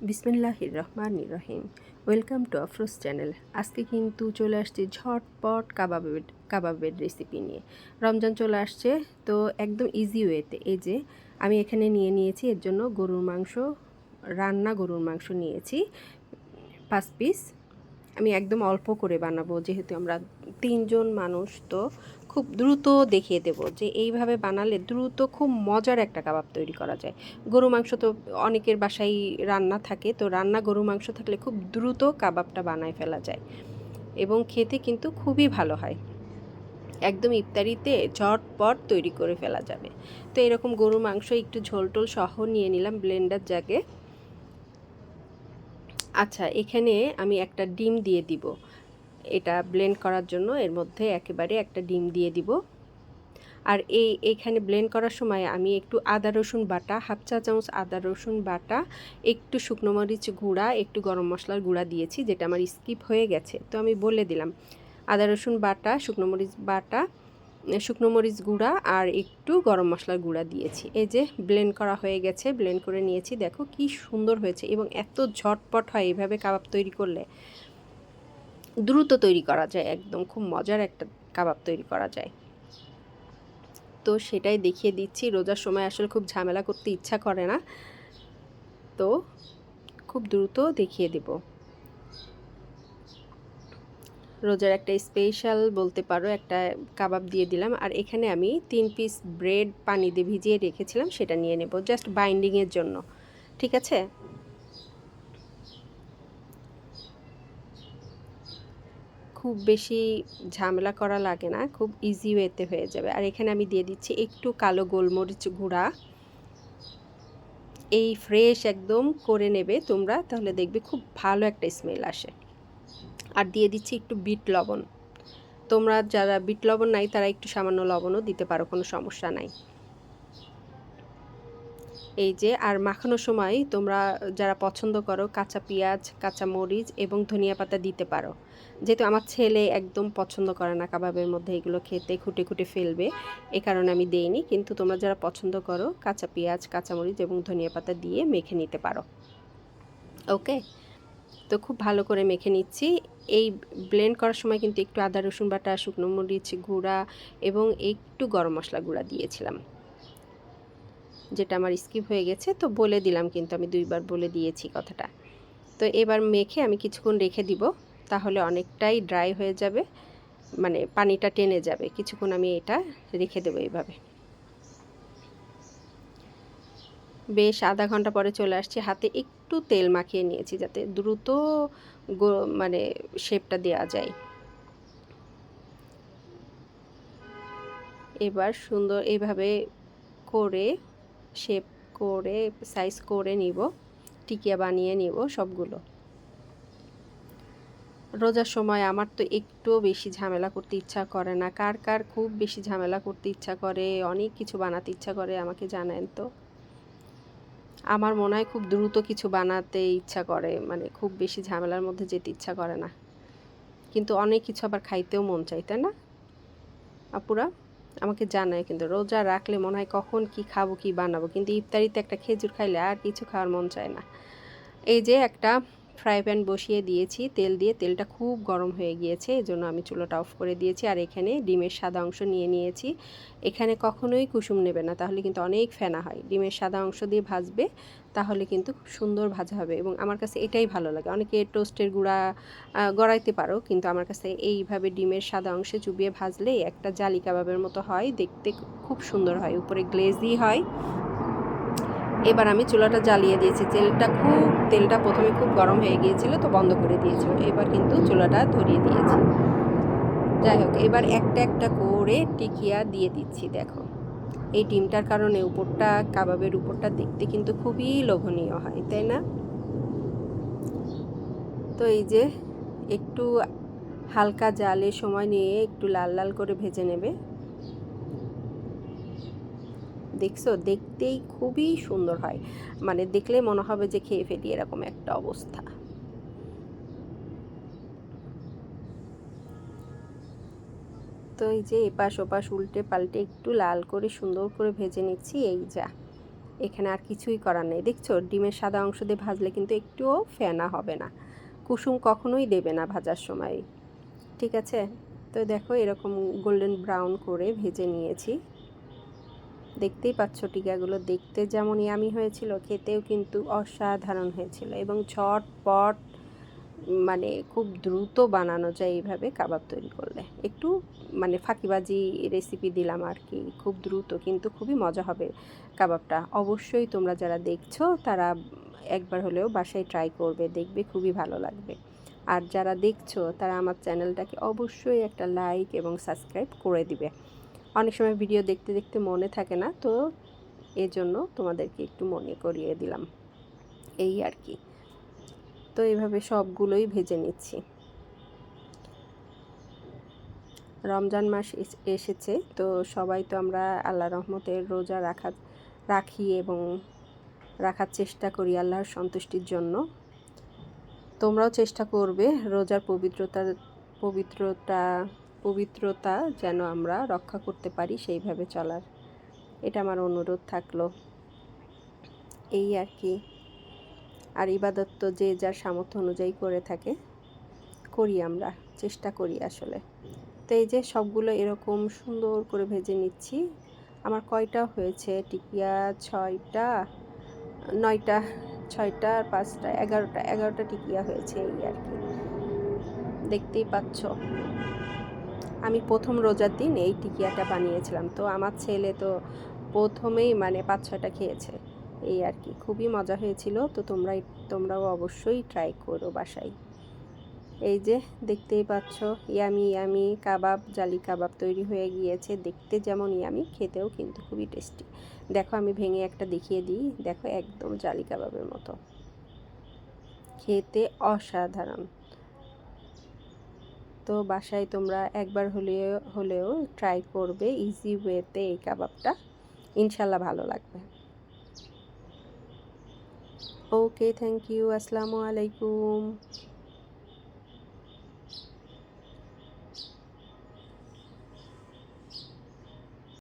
বিসমিল্লাহির রহমানির রহিম। Welcome to Afroz channel. আজকে কিন্তু চলে আসছি ঝটপট কাবাবের রেসিপি নিয়ে। রমজান চলে আসছে, তো একদম ইজি ওয়েতে এই যে আমি এখানে নিয়েছি এর জন্য গরুর মাংস নিয়েছি 5 পিস। আমি একদম অল্প করে বানাবো, যেহেতু আমরা 3জন মানুষ, তো খুব দ্রুত দেখিয়ে দেব যে এইভাবে বানালে দ্রুত খুব মজার একটা কাবাব তৈরি করা যায়। গরু মাংস তো অনেকের বাসায় রান্না থাকে, তো গরু মাংস থাকলে খুব দ্রুত কাবাবটা বানায় ফেলা যায় এবং খেতে কিন্তু খুবই ভালো হয়। একদম ইফতারিতে ঝটপট তৈরি করে ফেলা যাবে। তো এরকম গরু মাংস একটু ঝোল সহ নিয়ে নিলাম ব্লেন্ডার জাগে। আচ্ছা, এখানে আমি একটা ডিম দিয়ে দিব এটা ব্লেন্ড করার জন্য। এর মধ্যে একেবারে একটা ডিম দিয়ে দিব। আর এইখানে ব্লেন্ড করার সময় আমি একটু আদা রসুন বাটা, হাফ চা চামচ আদা রসুন বাটা, একটু শুকনো মরিচ গুঁড়া, একটু গরম মশলার গুঁড়া দিয়েছি, যেটা আমার স্কিপ হয়ে গেছে, তো আমি বলে দিলাম। আদা রসুন বাটা, শুকনো মরিচ গুঁড়া আর একটু গরম মশলার গুঁড়া দিয়েছি। এই যে ব্লেন্ড করা হয়ে গেছে, ব্লেন্ড করে নিয়েছি। দেখো কি সুন্দর হয়েছে এবং এত ঝটপট হয় এইভাবে কাবাব তৈরি করলে। দ্রুত তৈরি করা যায়, একদম খুব মজার একটা কাবাব তৈরি করা যায়। তো সেটাই দেখিয়ে দিচ্ছি। রোজার সময় আসলে খুব ঝামেলা করতে ইচ্ছা করে না, তো খুব দ্রুত দেখিয়ে দেব। রোজার একটা স্পেশাল বলতে পারো একটা কাবাব দিয়ে দিলাম। আর এখানে আমি 3 পিস ব্রেড পানি দিয়ে ভিজিয়ে রেখেছিলাম, সেটা নিয়ে নেব জাস্ট বাইন্ডিংয়ের জন্য। ঠিক আছে, খুব বেশি ঝামেলা করা লাগে না, খুব ইজি ওয়েতে হয়ে যাবে। আর এখানে আমি দিয়ে দিচ্ছি একটু কালো গোলমরিচ গুঁড়া। এই ফ্রেশ একদম করে নেবে তোমরা, তাহলে দেখবে খুব ভালো একটা স্মেল আসে। আর দিয়ে দিচ্ছি একটু বিট লবণ। তোমরা যারা বিট লবণ নাই তারা একটু সামান্য লবণও দিতে পারো, কোনো সমস্যা নাই। এই যে, আর মাখানোর সময় তোমরা যারা পছন্দ করো কাঁচা পেঁয়াজ, কাঁচা মরিচ এবং ধনিয়া পাতা দিতে পারো। যেহেতু আমার ছেলে একদম পছন্দ করে না কাবাবের মধ্যে এগুলো খেতে, খুঁটে খুঁটে ফেলবে, এ কারণে আমি দেইনি। কিন্তু তোমরা যারা পছন্দ করো কাঁচা পেঁয়াজ, কাঁচা মরিচ এবং ধনিয়া পাতা দিয়ে মেখে নিতে পারো। ওকে, তো খুব ভালো করে মেখে নিচ্ছি। এই ব্লেন্ড করার সময় কিন্তু একটু আদা রসুন বাটা, শুকনো মরিচ গুঁড়া এবং একটু গরম মশলা গুঁড়া দিয়েছিলাম, যেটা আমার স্কিপ হয়ে গেছে, তো বলে দিলাম, কিন্তু আমি 2বার বলে দিয়েছি কথাটা। তো এবার মেখে আমি কিছুক্ষণ রেখে দিব, তাহলে অনেকটাই ড্রাই হয়ে যাবে, মানে পানিটা টেনে যাবে। কিছুক্ষণ আমি এটা রেখে দেবো এইভাবে। বেশ আধা ঘন্টা পরে চলে আসছি, হাতে একটু তেল মাখিয়ে নিয়েছি যাতে দ্রুত মানে শেপটা দেওয়া যায়। এবার সুন্দর এইভাবে করে শেপ করে সাইজ করে নিব, টিকিয়া বানিয়ে নিব সবগুলো। রোজার সময় আমার তো একটুও বেশি ঝামেলা করতে ইচ্ছা করে না। কার কার খুব বেশি ঝামেলা করতে ইচ্ছা করে, অনেক কিছু বানাতে ইচ্ছা করে, আমাকে জানান তো। আমার মনে হয় খুব দ্রুত কিছু বানাতে ইচ্ছা করে, মানে খুব বেশি ঝামেলার মধ্যে যেতে ইচ্ছা করে না, কিন্তু অনেক কিছু আবার খাইতেও মন চাই, তাই না আপুরা? আমাকে জানায়, কিন্তু রোজা রাখলে মনে হয় কখন কি খাবো কি বানাবো, কিন্তু ইফতারিতে একটা খেজুর খাইলে আর কিছু খাওয়ার মন চায় না। এই যে একটা ফ্রাই প্যান বসিয়ে দিয়েছি তেল দিয়ে, তেলটা খুব গরম হয়ে গিয়েছে, এজন্য আমি চুলাটা অফ করে দিয়েছি। আর এখানে ডিমের সাদা অংশ নিয়ে নিয়েছি। এখানে কখনোই কুসুম নেবে না, তাহলে কিন্তু অনেক ফেনা হয়। ডিমের সাদা অংশ দিয়ে ভাজবে, তাহলে কিন্তু খুব সুন্দর ভাজা হবে এবং আমার কাছে এটাই ভালো লাগে। অনেকে টোস্টের গুঁড়া গড়াইতে পারো, কিন্তু আমার কাছে এইভাবে ডিমের সাদা অংশে চুবিয়ে ভাজলে একটা জালি কাবাবের মতো হয়, দেখতে খুব সুন্দর হয়, উপরে গ্লেজি হয়। এবার আমি চুলাটা জ্বালিয়ে দিয়েছি। তেলটা প্রথমে খুব গরম হয়ে গিয়েছিল, তো বন্ধ করে দিয়েছিলাম। এবার কিন্তু চুলাটা ধরিয়ে দিয়েছি। যাই হোক, এবার একটা একটা করে টিকিয়া দিয়ে দিচ্ছি। দেখো, এই ডিমটার কারণে উপরটা, কাবাবের উপরটা দেখতে কিন্তু খুবই লোভনীয় হয়, তাই না? তো এই যে একটু হালকা জালে সময় নিয়ে একটু লাল লাল করে ভেজে নেবে। দেখছো, দেখতেই খুবই সুন্দর হয়, মানে দেখলে মনে হবে যে খেয়ে ফেলি, এরকম একটা অবস্থা। তো এই যে এপাশ ওপাশ উল্টে পাল্টে একটু লাল করে সুন্দর করে ভেজে নিচ্ছি। এই যা, এখানে আর কিছুই করার নেই। দেখছো ডিমের সাদা অংশ দিয়ে ভাজলে কিন্তু একটুও ফেনা হবে না, কুসুম কখনোই দেবে না ভাজার সময়, ঠিক আছে? তো দেখো এরকম গোল্ডেন ব্রাউন করে ভেজে নিয়েছি। দেখতেই পাচ্ছ টিকাগুলো দেখতে যেমন ইয়ামি হয়েছিল, খেতেও কিন্তু অসাধারণ হয়েছিল এবং ঝটপট মানে খুব দ্রুত বানানো যায় এইভাবে কাবাব তৈরি করলে। একটু মানে ফাঁকিবাজি রেসিপি দিলাম আর কি, খুব দ্রুত কিন্তু খুবই মজা হবে কাবাবটা। অবশ্যই তোমরা যারা দেখছো তারা একবার হলেও বাসায় ট্রাই করবে, দেখবে খুবই ভালো লাগবে। আর যারা দেখছো তারা আমার চ্যানেলটাকে অবশ্যই একটা লাইক এবং সাবস্ক্রাইব করে দিবে। অনেক সময় ভিডিও দেখতে দেখতে মনে থাকে না, তো এজন্য তোমাদেরকে একটু মনে করিয়ে দিলাম, এই আর কি। তো এইভাবে সবগুলোই ভেজে নিচ্ছি। রমজান মাস এসেছে, তো সবাই তো আমরা আল্লাহর রহমতের রোজা রাখি এবং রাখার চেষ্টা করি আল্লাহর সন্তুষ্টির জন্য। তোমরাও চেষ্টা করবে রোজার পবিত্রতা যেন আমরা রক্ষা করতে পারি, সেইভাবে চলার, এটা আমার অনুরোধ থাকলো, এই আর কি। আর ইবাদত তো যে যার সামর্থ্য অনুযায়ী করে থাকে, করি আমরা, চেষ্টা করি আসলে। তো এই যে সবগুলো এরকম সুন্দর করে ভেজে নিচ্ছি। আমার কয়টা হয়েছে টিকিয়া? 6টা, 9টা, 6টা আর 5টা, 11টা টিকিয়া হয়েছে, এই আর কি। দেখতেই পাচ্ছ আমি প্রথম রোজার দিন এই টিকিয়াটা বানিয়েছিলাম, তো আমার ছেলে তো প্রথমেই মানে 5-6টা খেয়েছে, এই আর কি। খুবই মজা হয়েছিল। তো তোমরাও অবশ্যই ট্রাই করো বাসায়। এই যে দেখতেই পাচ্ছ ইয়ামি ইয়ামি কাবাব, জালি কাবাব তৈরি হয়ে গিয়েছে। দেখতে যেমন ইয়ামি, খেতেও কিন্তু খুবই টেস্টি। দেখো আমি ভেঙে একটা দেখিয়ে দিই, দেখো একদম জালি কাবাবের মতো, খেতে অসাধারণ। তো বাসায় তোমরা একবার হলেও ট্রাই করবে ইজি ওয়েতে এই কাবাবটা, ইনশাল্লাহ ভালো লাগবে। ওকে, থ্যাংক ইউ, আসসালামু আলাইকুম।